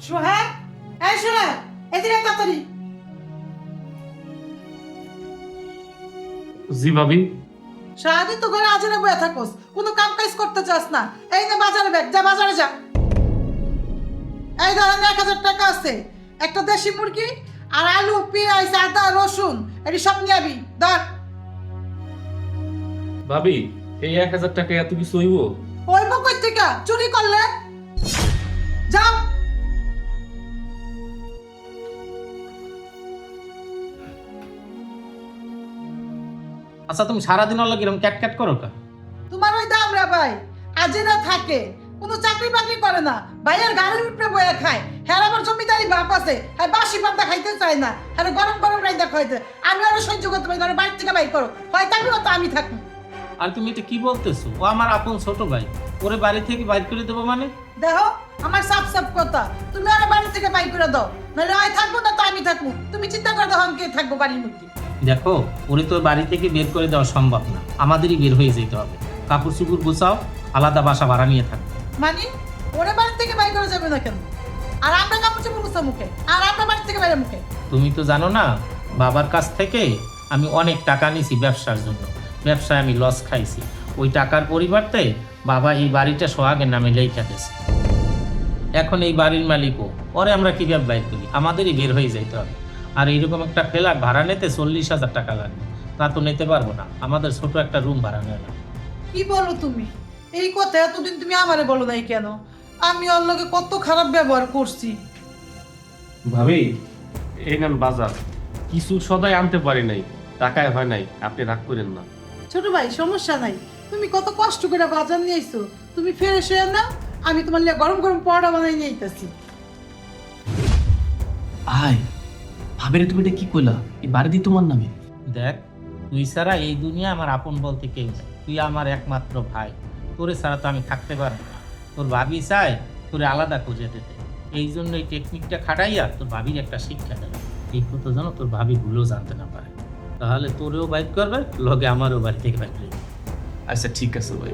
সোহাগ, এই সোহাগ, এদিকে আয় তাড়াতাড়ি। জি ভাবি। সারাদিন তো ঘরে আজরে বয়ে থাকোস, কোনো কাম কাজ করতে চাস না। এই নে বাজারে ব্যাগ, যা বাজারে যা। এই ধরেন 1,000 টাকা আছে, একটা দেশি মুরগি আর আলু, পেঁয়াজ, আদা, রসুন এটি সব নিয়ে আবি। ধর। ভাবি, এই 1000 টাকা এত কিছু হইব? ওই কই থেকে চুরি করলে? যাও। আচ্ছা, তুমি সারাদিন হলো কিরকম ক্যাট করো কা? তোমার ওই দাম রে ভাই, আজেরা থাকে, কোনো চাকরি বাকরি করে না, ভাইয়ের গাড়ির উপরে বয়ে খায়। হ্যাঁ আমার জমিদারি বাপ আছে, হ্যাঁ বাসি পান্তা খাইতে চায় না, হ্যাঁ গরম গরম রাইতে খাইতে। আমি আরো সহ্য করতে পারি না, বাড়ি থেকে বাইর করো, হয় থাকবি তো আমি থাকবো। আর তুমি এটা কি বলতেছো? ও আমার আপন ছোট ভাই, ওরে বাড়ি থেকে বাইর করে দেবো মানে? দেখো আমার সাপ সাপ কথা, তুমি আর বাড়ি থেকে বাইর করে দাও, নাহলে হয় থাকবো না তো আমি থাকবো। তুমি চিন্তা করে দেখো আমি কে থাকবো বাড়ির মধ্যে। দেখো, ওরে তো বাড়ি থেকে বের করে দেওয়া সম্ভব না, আমাদেরই বের হয়ে যেতে হবে। কাপড় চুপড় গুছাও, আলাদা বাসা ভাড়া নিয়ে থাকবে। মানে ওরে বাড়ি থেকে বাইর করে যাবে না কেন? আর আমরা কাপড় চোপড় গুছা মুখে, আর আমরা বাড়ি থেকে বাইরে মুখে। তুমি তো জানো না, বাবার কাছ থেকে আমি অনেক টাকা নিয়েছি ব্যবসার জন্য, ব্যবসায় আমি লস খাইছি। ওই টাকার পরিবর্তে বাবা এই বাড়িটা সোহাগের নামে লেখা দিয়েছে। এখন এই বাড়ির মালিকও, ওরে আমরা কিভাবে বাইর করি? আমাদেরই বের হয়ে যাইতে হবে। আর এইরকম একটা ফ্ল্যাট ভাড়া নিতে 40,000 টাকা লাগবে, তা তো নিতে পারবো না। আমাদের ছোট একটা রুম ভাড়া নেওয়া। কি বলো তুমি? এই কথা এতদিন তুমি আমারে বলো নাই কেন? আমি ওর লগে কত খারাপ ব্যবহার করছি। ভাবি, এই নেন বাজার। কিছু সদাই আনতে পারি নাই, টাকায় হয় নাই, আপনি রাগ করেন না। ছোট ভাই সমস্যা নাই, তুমি কত কষ্ট করে বাজার নিয়ে আইছো, তুমি ফ্রেশ হয়ে না, আমি তোমার লিয়ে গরম গরম পরোটা বানাই নিয়ে আইতাছি। ভাই, ভাবেরে তুমি এটা কি কইলা? এই বাড়ি দি তোমার নামে? দেখ, তুই ছাড়া এই দুনিয়া আমার আপন বলতে কেউ নেই। তুই আমার একমাত্র ভাই, তোরে ছাড়া তো আমি থাকতে পারবো না। তোর ভাবি চায় তোরে আলাদা খুঁজে দিতে, এই জন্য এই টেকনিকটা খাটাইয়া তোর ভাবির একটা শিক্ষা দেবে। এই কথা যেন তোর ভাবি ভুলেও জানতে না পারে, তাহলে তোরেও বাইক করবে, লগে আমারও বাড়ি থেকে বাইক করবে। আচ্ছা ঠিক আছে ভাই।